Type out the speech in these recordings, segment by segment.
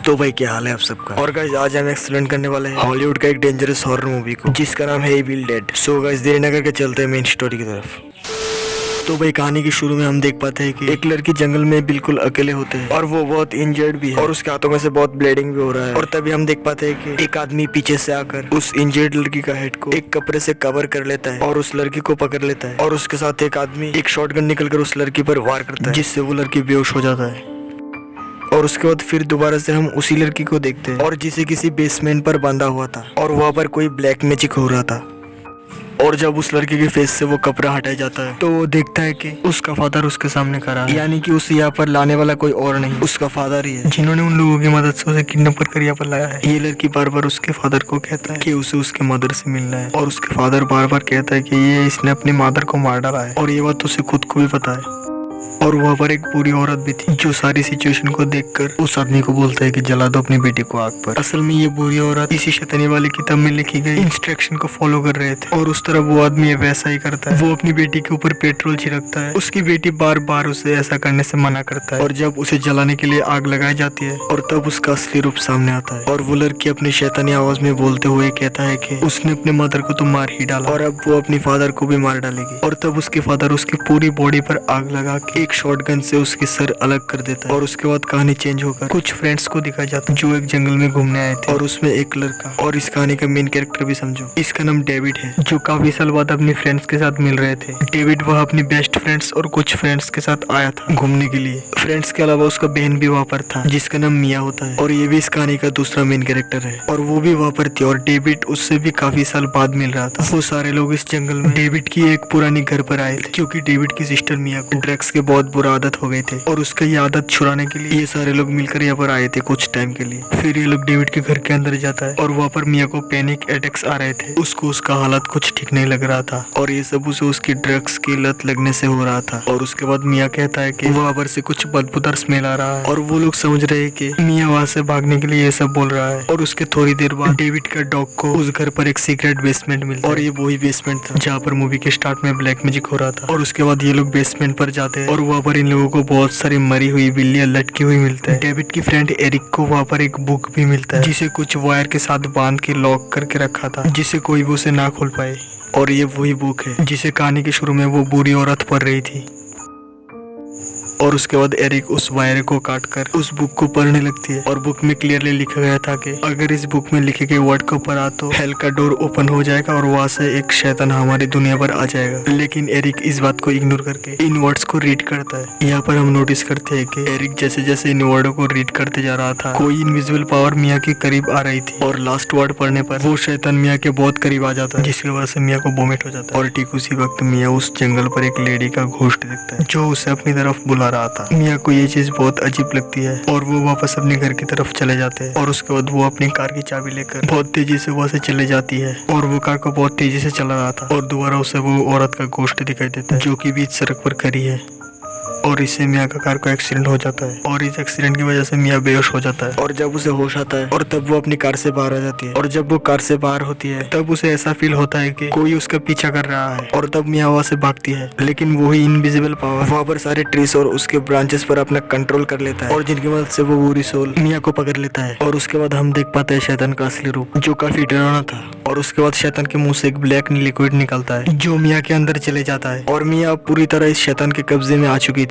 तो भाई क्या हाल है आप सबका। और गाइस आज हम एक्सप्लेन करने वाले हैं हॉलीवुड का एक डेंजरस हॉरर मूवी को जिसका नाम है इविल डेड। सो गाइस देरी न करके चलते हैं मेन स्टोरी की तरफ। तो भाई कहानी के शुरू में हम देख पाते हैं कि एक लड़की जंगल में बिल्कुल अकेले होते हैं और वो बहुत इंजर्ड भी है और उसके हाथों में से बहुत ब्लीडिंग भी हो रहा है। और तभी हम देख पाते हैं कि एक आदमी पीछे से आकर उस इंजर्ड लड़की का हेड को एक कपड़े से कवर कर लेता है और उस लड़की को पकड़ लेता है। और उसके साथ एक आदमी एक शॉटगन निकलकर उस लड़की पर वार करता है जिससे वो लड़की बेहोश हो जाता है। और उसके बाद फिर दोबारा से हम उसी लड़की को देखते हैं और जिसे किसी बेसमेंट पर बांधा हुआ था और वहाँ पर कोई ब्लैक मैजिक हो रहा था। और जब उस लड़के के फेस से वो कपड़ा हटाया जाता है तो वो देखता है कि उसका फादर उसके सामने खड़ा है, यानी कि उसे यहाँ पर लाने वाला कोई और नहीं उसका फादर ही है जिन्होंने उन लोगों की मदद से उसे किडनैप कर यहाँ पर लाया है। ये लड़की बार बार उसके फादर को कहता है कि उसे उसके मदर से मिलना है और उसके फादर बार बार कहता है कि ये इसने अपनी मदर को मार डाला है और ये बात उसे खुद को भी पता है। और वहाँ पर एक बुरी औरत भी थी जो सारी सिचुएशन को देखकर उस आदमी को बोलता है कि जला दो अपनी बेटी को आग पर। असल में ये बुरी औरत इसी शैतानी वाली किताब में लिखी गई इंस्ट्रक्शन को फॉलो कर रहे थे और उस तरह वो आदमी वैसा ही करता है। वो अपनी बेटी के ऊपर पेट्रोल छिड़कता है। उसकी बेटी बार बार उसे ऐसा करने से मना करता है और जब उसे जलाने के लिए आग लगाई जाती है और तब उसका असली रूप सामने आता है और वो लड़की अपनी शैतानी आवाज में बोलते हुए कहता है कि उसने अपने मदर को तो मार ही डाला और अब वो अपनी फादर को भी मार डालेगी। और तब उसके फादर उसकी पूरी बॉडी पर आग लगा के शॉटगन से उसके सर अलग कर देता है। और उसके बाद कहानी चेंज होकर कुछ फ्रेंड्स को दिखाया जाता है जो एक जंगल में घूमने आए थे और उसमें एक लड़का और इस कहानी का मेन कैरेक्टर भी समझो इसका नाम डेविड है जो काफी साल बाद अपने फ्रेंड्स के साथ मिल रहे थे। डेविड वह अपनी बेस्ट फ्रेंड्स और कुछ फ्रेंड्स के साथ आया था घूमने के लिए। फ्रेंड्स के अलावा उसका बहन भी वहाँ पर था जिसका नाम मिया होता है और ये भी इस कहानी का दूसरा मेन कैरेक्टर है और वो भी वहाँ पर थी और डेविड उससे भी काफी साल बाद मिल रहा था। वो सारे लोग इस जंगल में डेविड की एक पुरानी घर पर आए थे क्योंकि डेविड की सिस्टर मिया को ड्रग्स के बहुत बुरा आदत हो गए थे और उसका ये आदत छुड़ाने के लिए ये सारे लोग मिलकर यहाँ पर आए थे कुछ टाइम के लिए। फिर ये लोग डेविड के घर के अंदर जाता है और वहाँ पर मिया को पैनिक अटैक्स आ रहे थे। उसको उसका हालत कुछ ठीक नहीं लग रहा था और ये सब उसे उसकी ड्रग्स की लत लगने से हो रहा था। और उसके बाद मिया कहता है कि वहाँ पर से कुछ बदबूदार स्मेल आ रहा है और वो लोग समझ रहे हैं कि मिया वहाँ से भागने के लिए ये सब बोल रहा है। और उसके थोड़ी देर बाद डेविड का डॉग को उस घर पर एक सीक्रेट बेसमेंट मिलता है और ये वही बेसमेंट था जहाँ पर मूवी के स्टार्ट में ब्लैक मैजिक हो रहा था। और उसके बाद ये लोग बेसमेंट पर जाते हैं और वहाँ पर इन लोगों को बहुत सारी मरी हुई बिल्लियां लटकी हुई मिलता है। डेविड की फ्रेंड एरिक को वहाँ पर एक बुक भी मिलता है जिसे कुछ वायर के साथ बांध के लॉक करके रखा था जिसे कोई भी उसे ना खोल पाए। और ये वही बुक है जिसे कहानी के शुरू में वो बुरी औरत पढ़ रही थी। और उसके बाद एरिक उस वायर को काटकर उस बुक को पढ़ने लगती है और बुक में क्लियरली लिखा गया था कि अगर इस बुक में लिखे गए वर्ड को पढ़ा तो हेल का डोर ओपन हो जाएगा और वहाँ से एक शैतान हमारी दुनिया पर आ जाएगा। लेकिन एरिक इस बात को इग्नोर करके इन वर्ड्स को रीड करता है। यहाँ पर हम नोटिस करते हैं कि एरिक जैसे जैसे इन वर्डों को रीड करते जा रहा था कोई इनविजिबल पावर मिया के करीब आ रही थी और लास्ट वर्ड पढ़ने पर वो शैतान मिया के बहुत करीब आ जाता है जिसकी वजह से मिया को वोमिट हो जाता है। और ठीक उसी वक्त मिया उस जंगल पर एक लेडी का घोस्ट देखता है जो उसे अपनी तरफ बुला रहा था। मिया को ये चीज बहुत अजीब लगती है और वो वापस अपने घर की तरफ चले जाते हैं। और उसके बाद वो अपनी कार की चाबी लेकर बहुत तेजी से वहाँ से चले जाती है और वो कार को बहुत तेजी से चला रहा था और दोबारा उसे वो औरत का गोश्त दिखाई देता है जो कि बीच सड़क पर खड़ी है। और इससे मिया का कार को एक्सीडेंट हो जाता है और इस एक्सीडेंट की वजह से मिया बेहोश हो जाता है। और जब उसे होश आता है और तब वो अपनी कार से बाहर आ जाती है और जब वो कार से बाहर होती है तब उसे ऐसा फील होता है कि कोई उसका पीछा कर रहा है। और तब मिया वहाँ से भागती है लेकिन वही इनविजिबल पावर वहाँ पर सारे ट्रीज और उसके ब्रांचेस पर अपना कंट्रोल कर लेता है और जिनकी मदद से वो बुरी सोल मिया को पकड़ लेता है। और उसके बाद हम देख पाते हैं शैतान का असली रूप जो काफी डरावना था। और उसके बाद शैतान के मुंह से एक ब्लैक लिक्विड निकलता है जो मिया के अंदर चले जाता है और मिया पूरी तरह इस शैतान के कब्जे में आ चुकी थी।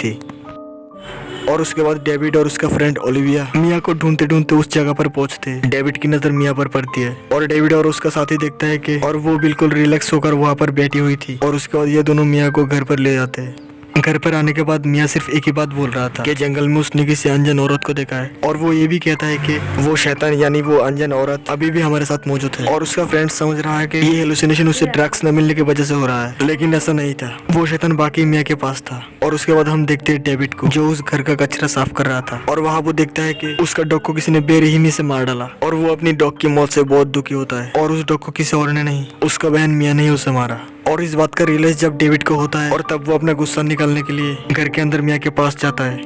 और उसके बाद डेविड और उसका फ्रेंड ओलिविया मिया को ढूंढते ढूंढते उस जगह पर पहुंचते हैं। डेविड की नजर मिया पर पड़ती है और डेविड और उसका साथी देखता है कि और वो बिल्कुल रिलैक्स होकर वहाँ पर बैठी हुई थी। और उसके बाद ये दोनों मिया को घर पर ले जाते हैं। घर पर आने के बाद मिया सिर्फ एक ही बात बोल रहा था कि जंगल में उसने किसी अनजान औरत को देखा है और वो ये भी कहता है कि वो शैतान यानी वो अनजान औरत अभी भी हमारे साथ मौजूद है। और उसका फ्रेंड समझ रहा है कि ये हेलुसिनेशन उसे ड्रग्स न मिलने की वजह से हो रहा है लेकिन ऐसा नहीं था। वो शैतान बाकी मिया के पास था। और उसके बाद हम देखते हैं डेविड को जो उस घर का कचरा साफ कर रहा था और वहाँ वो देखता है कि उसका डॉग को किसी ने बेरहमी से मार डाला और वो अपनी डॉग की मौत से बहुत दुखी होता है। और उस डॉग को किसी और ने नहीं उसका बहन मिया ने ही उसे मारा। और इस बात का रियलाइज जब डेविड को होता है और तब वो अपना गुस्सा निकालने के लिए घर के अंदर मिया के पास जाता है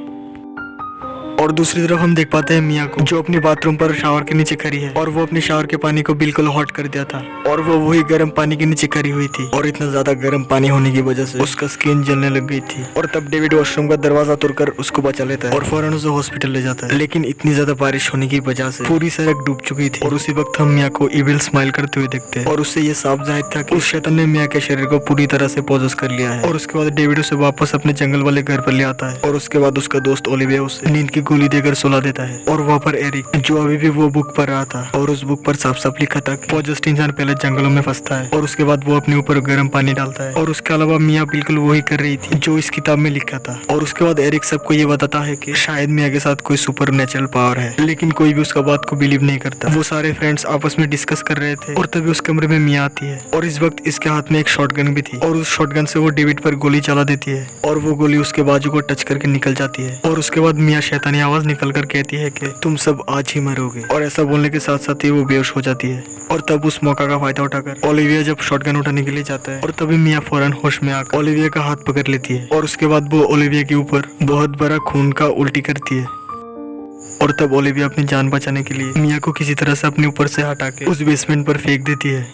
और दूसरी तरफ हम देख पाते हैं मिया को, जो अपनी बाथरूम पर शावर के नीचे खड़ी है और वो अपने शावर के पानी को बिल्कुल हॉट कर दिया था और वो वही गर्म पानी के नीचे खड़ी हुई थी और इतना ज्यादा गर्म पानी होने की वजह से उसका स्किन जलने लग गई थी। और तब डेविड वॉशरूम का दरवाजा तोड़कर उसको बचा लेता है और फौरन उसे हॉस्पिटल ले जाता है। लेकिन इतनी ज्यादा बारिश होने की वजह से पूरी सड़क डूब चुकी थी और उसी वक्त हम मिया को इविल स्माइल करते हुए देखते हैं और उससे ये साफ जाहिर था कि उस शैतान ने मिया के शरीर को पूरी तरह से पोजेस कर लिया है। और उसके बाद डेविड उसे वापस अपने जंगल वाले घर पर ले आता है और उसके बाद उसका दोस्त ओलिविया उसे नींद की गोली देकर सुला देता है। और वहाँ पर एरिक, जो अभी भी वो बुक पढ़ रहा था और उस बुक पर साफ साफ लिखा था पोजेस्ड इंसान पहले जंगलों में फंसता है और उसके बाद वो अपने ऊपर गर्म पानी डालता है। और उसके अलावा मिया बिल्कुल वही कर रही थी जो इस किताब में लिखा था। और उसके बाद एरिक सबको ये बताता है कि शायद मिया के साथ कोई सुपर नेचुरल पावर है, लेकिन कोई भी उसका बात को बिलीव नहीं करता। वो सारे फ्रेंड्स आपस में डिस्कस कर रहे थे और तभी उस कमरे में मिया आती है और इस वक्त इसके हाथ में एक शॉटगन भी थी और उस शॉटगन से वो डेविड पर गोली चला देती है और वो गोली उसके बाजू को टच करके निकल जाती है। और उसके बाद मिया शैतानी आवाज निकल कर कहती है कि तुम सब आज ही मरोगे। और ऐसा बोलने के साथ साथ ही वो बेहोश हो जाती है। और तब उस मौका का फायदा उठाकर ओलिविया जब शॉटगन उठाने के लिए जाता है और तभी मिया फौरन होश में आकर ओलिविया का हाथ पकड़ लेती है और उसके बाद वो ओलिविया के ऊपर बहुत बड़ा खून का उल्टी करती है। और तब ओलिविया अपनी जान बचाने के लिए मिया को किसी तरह से अपने ऊपर से हटा के उस बेसमेंट पर फेंक देती है।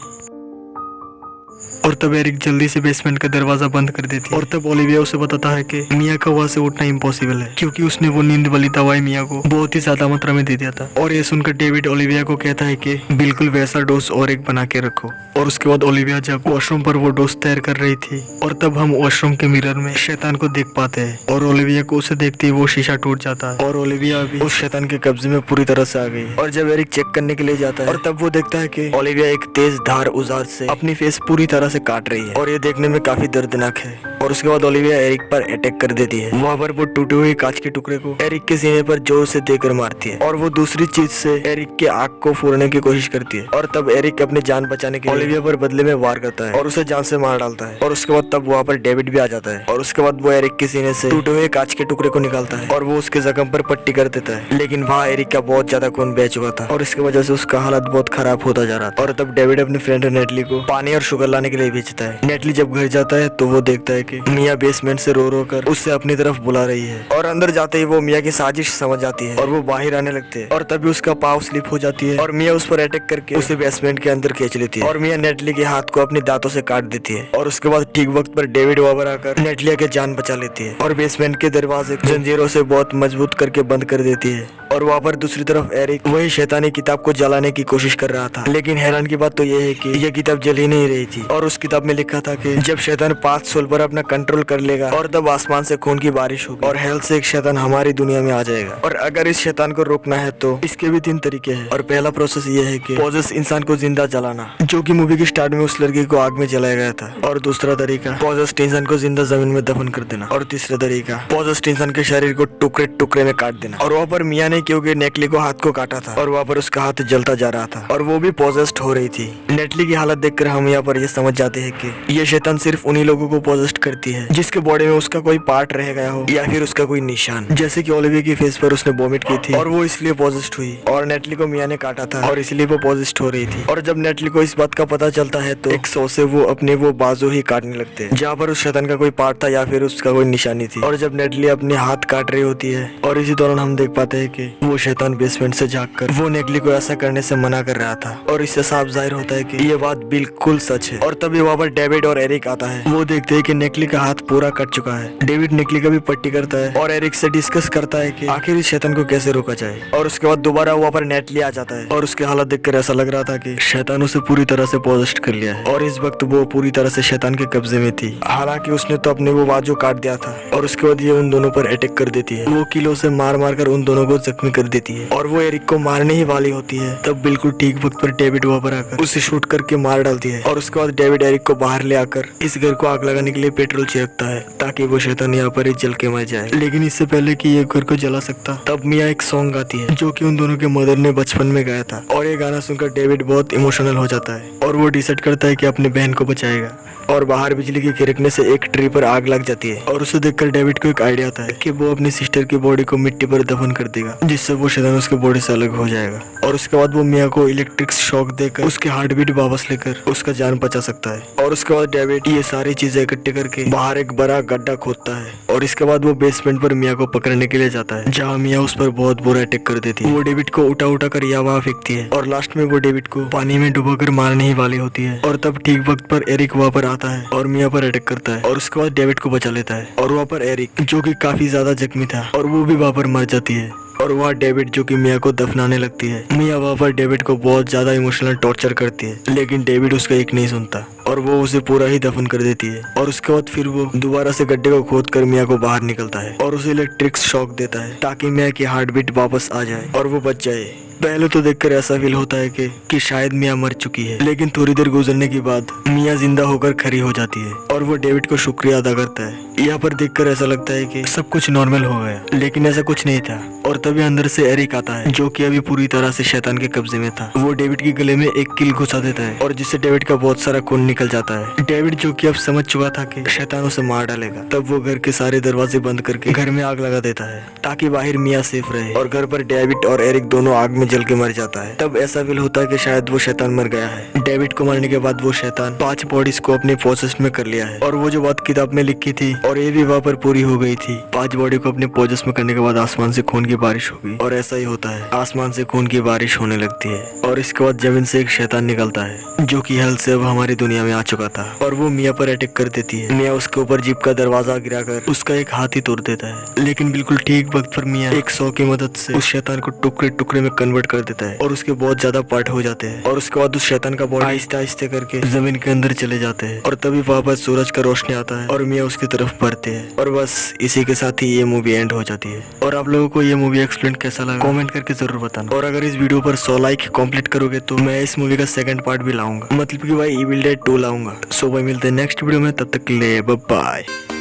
और तब एरिक जल्दी से बेसमेंट का दरवाजा बंद कर देती है। और तब ओलिविया उसे बताता है कि मिया का वहां से उठना इम्पॉसिबल है क्योंकि उसने वो नींद वाली दवाई मिया को बहुत ही ज्यादा मात्रा में दे दिया था। और ये सुनकर डेविड ओलिविया को कहता है कि बिल्कुल वैसा डोज और एक बना के रखो। और उसके बाद ओलिविया जब वॉशरूम पर वो डोज तैयार कर रही थी और तब हम वॉशरूम के मिरर में शैतान को देख पाते हैं और ओलिविया को उसे देखते ही वो शीशा टूट जाता है और ओलिविया अभी उस शैतान के कब्जे में पूरी तरह से आ गई। और जब एरिक चेक करने के लिए जाता है और तब वो देखता है कि ओलिविया एक तेज धार औजार से अपनी फेस पूरी तरह से काट रही है और ये देखने में काफी दर्दनाक है। और उसके बाद ओलिविया एरिक पर अटैक कर देती है। वहाँ पर वो टूटे हुए कांच के टुकड़े को एरिक के सीने पर जोर से देकर मारती है और वो दूसरी चीज से एरिक के आंख को फोड़ने की कोशिश करती है। और तब एरिक अपनी जान बचाने के लिए ओलिविया पर बदले में वार करता है और उसे जान से मार डालता है। और उसके बाद तब वहाँ पर डेविड भी आ जाता है और उसके बाद वो एरिक के सीने से टूटे हुए कांच के टुकड़े को निकालता है और वो उसके जख्म पर पट्टी कर देता है। लेकिन वहाँ एरिक का बहुत ज्यादा खून बह चुका था और इसकी वजह से उसका हालत बहुत खराब होता जा रहा था। और तब डेविड अपने फ्रेंड नेटली को पानी और शुगर लाने के लिए भेजता है। नेटली जब घर जाता है तो वो देखता है कि मिया बेसमेंट से रो रो कर उससे अपनी तरफ बुला रही है और अंदर जाते ही वो मिया की साजिश समझ जाती है और वो बाहर आने लगते हैं। और तभी उसका पाँव स्लिप हो जाती है और मिया उस पर अटैक करके उसे बेसमेंट के अंदर खींच लेती है और मिया नेटली के हाथ को अपने दांतों से काट देती है। और उसके बाद ठीक वक्त पर डेविड वाबर आकर नेटलिया के जान बचा लेती है और बेसमेंट के दरवाजे जंजीरों से बहुत मजबूत करके बंद कर देती है। और वहाँ पर दूसरी तरफ एरिक वही शैतानी किताब को जलाने की कोशिश कर रहा था। लेकिन हैरान की बात तो यह है कि यह किताब जल ही नहीं रही थी और उस किताब में लिखा था कि जब शैतान 5 सोल पर अपना कंट्रोल कर लेगा और तब आसमान से खून की बारिश होगी और हेल से एक शैतान हमारी दुनिया में आ जाएगा। और अगर इस शैतान को रोकना है तो इसके भी 3 तरीके हैं। और पहला प्रोसेस ये है कि पोजेस इंसान को जिंदा जलाना, जो कि मूवी के स्टार्ट में उस लड़की को आग में जलाया गया था। और दूसरा तरीका पोजेस्ड इंसान को जिंदा जमीन में दफन कर देना। और तीसरा तरीका पोजेस्ड इंसान के शरीर को टुकड़े टुकड़े में काट देना। और वहाँ पर मिया ने क्योंकि नेटली को हाथ को काटा था और वहाँ पर उसका हाथ जलता जा रहा था और वो भी पोजेस्ड हो रही थी। नेटली की हालत देखकर हम यहाँ पर ये समझ जाते हैं कि ये शैतान सिर्फ उन्हीं लोगों को पोजेस्ड करती है जिसके बॉडी में उसका कोई पार्ट रह गया हो या फिर उसका कोई निशान, जैसे कि ओलिविया की फेस पर उसने वोमिट की थी और वो इसलिए पोजेस्ड हुई। और नेटली को मिया ने काटा था और इसलिए वो पोजेस्ड हो रही थी। और जब नेटली को इस बात का पता चलता है तो एक सौ से वो अपने वो बाजू ही काटने लगते हैं जहाँ पर उस शैतान का कोई पार्ट था या फिर उसका कोई निशानी थी। और जब नेटली अपने हाथ काट रही होती है और इसी दौरान हम देख पाते हैं कि वो शैतान बेसमेंट से जागकर वो नेटली को ऐसा करने से मना कर रहा था और इससे साफ जाहिर होता है कि ये बात बिल्कुल सच है। और तभी वहाँ पर डेविड और एरिक आता है। वो देखते हैं कि नेटली का हाथ पूरा कट चुका है। डेविड नेटली का भी पट्टी करता है और एरिक से डिस्कस करता है कि आखिर इस शैतान को कैसे रोका जाए। और उसके बाद दोबारा वहाँ पर नेटली आ जाता है और उसके हालत देखकर ऐसा लग रहा था कि शैतान उसे पूरी तरह से पोजेस्ड कर लिया है और इस वक्त वो पूरी तरह से शैतान के कब्जे में थी। हालांकि उसने तो अपने वो बाजू काट दिया था। और उसके बाद ये उन दोनों पर अटैक कर देती है। वो किलो से मार मार कर उन दोनों को जख्मी कर देती है और वो एरिक को मारने ही वाली होती है। तब बिल्कुल ठीक वक्त पर डेविड वहाँ पर आकर उसे शूट करके मार डालती है। और उसके बाद डेविड एरिक को बाहर ले आकर इस घर को आग लगाने के लिए पेट्रोल छिड़कता है ताकि वो शैतान यहाँ पर ही जल के मर जाए। लेकिन इससे पहले कि ये घर को जला सकता तब मिया एक सॉन्ग गाती है जो कि उन दोनों के मदर ने बचपन में गाया था। और ये गाना सुनकर डेविड बहुत इमोशनल हो जाता है और वो डिसाइड करता है कि अपनी बहन को बचाएगा। और बाहर बिजली के खिड़कने से एक ट्री पर आग लग जाती है और उसे देखकर डेविड को एक आइडिया आता है कि वो अपनी सिस्टर की बॉडी को मिट्टी पर दफन कर देगा, जिससे वो शैतान उसके बॉडी से अलग हो जाएगा। और उसके बाद वो मिया को इलेक्ट्रिक शॉक देकर उसके हार्ट बीट वापस लेकर उसका जान बचा सकता है। और उसके बाद डेविड ये सारी चीजें इकट्ठे करके बाहर एक बड़ा गड्ढा खोदता है और इसके बाद वो बेसमेंट पर मिया को पकड़ने के लिए जाता है, जहाँ मिया उस पर बहुत बुरा अटैक कर देती है। वो डेविड को उठा उठा कर यहाँ वहाँ फेंकती है और लास्ट में वो डेविड को पानी में डुबोकर मारने ही वाली होती है। और तब ठीक वक्त पर एरिक वहाँ पर आता है और मिया पर अटैक करता है और उसके बाद डेविड को बचा लेता है। और वहाँ पर एरिक जो कि काफी ज्यादा जख्मी था और वो भी वहाँ पर मर जाती है। और वहाँ डेविड जो कि मिया को दफनाने लगती है। मिया वहाँ पर डेविड को बहुत ज्यादा इमोशनल टॉर्चर करती है, लेकिन डेविड उसका एक नहीं सुनता और वो उसे पूरा ही दफन कर देती है। और उसके बाद फिर वो दोबारा से गड्ढे को खोद कर मिया को बाहर निकलता है और उसे इलेक्ट्रिक शॉक देता है ताकि मिया की हार्ट बीट वापस आ जाए और वो बच जाए। पहले तो देखकर ऐसा फील होता है कि शायद मिया मर चुकी है, लेकिन थोड़ी देर गुजरने के बाद मिया जिंदा होकर खड़ी हो जाती है और वो डेविड को शुक्रिया अदा करता है। यहाँ पर देखकर ऐसा लगता है कि सब कुछ नॉर्मल हो गया, लेकिन ऐसा कुछ नहीं था। और तभी अंदर से एरिक आता है जो कि अभी पूरी तरह से शैतान के कब्जे में था। वो डेविड के गले में एक कील घुसा देता है और जिससे डेविड का बहुत सारा खून निकल जाता है। डेविड जो कि अब समझ चुका था कि शैतान उसे मार डालेगा, तब वो घर के सारे दरवाजे बंद करके घर में आग लगा देता है ताकि बाहर मिया सेफ रहे। और घर पर डेविड और एरिक दोनों आग में जल के मर जाता है। तब ऐसा फील होता है कि शायद वो शैतान मर गया है। डेविड को मारने के बाद वो शैतान 5 बॉडीज को अपने पोजेस में कर लिया है और वो जो बात किताब में लिखी थी और ये भी वहाँ पर पूरी हो गई थी। 5 बॉडी को अपने पोजेस में करने के बाद आसमान से खून की बारिश होगी और ऐसा ही होता है, आसमान से खून की बारिश होने लगती है। और इसके बाद जमीन से एक शैतान निकलता है जो कि हल से अब हमारी दुनिया में आ चुका था और वो मिया पर अटैक कर देती है। मिया उसके ऊपर जीप का दरवाजा गिराकर उसका एक हाथ ही तोड़ देता है, लेकिन बिल्कुल ठीक वक्त पर मिया एक सौ की मदद से उस शैतान को टुकड़े टुकड़े में कन्वर्ट कर देता है और उसके बहुत ज्यादा पार्ट हो जाते हैं। और उसके बाद उस शैतान का बॉडी आहिस्ते आहिस्ते करके जमीन के अंदर चले जाते हैं और तभी वहाँ पर सूरज का रोशनी आता है और मिया उसकी तरफ बढ़ते हैं। और बस इसी के साथ ही ये मूवी एंड हो जाती है। और आप लोगों को ये मूवी एक्सप्लेन कैसा लगा कमेंट करके जरूर बताना। और अगर इस वीडियो पर 100 लाइक कंप्लीट करोगे तो मैं इस मूवी का सेकंड पार्ट भी लाऊंगा, मतलब कि भाई इविल डेड 2 लाऊंगा। सो भाई मिलते हैं नेक्स्ट वीडियो में, तब तक के लिए बाय बाय।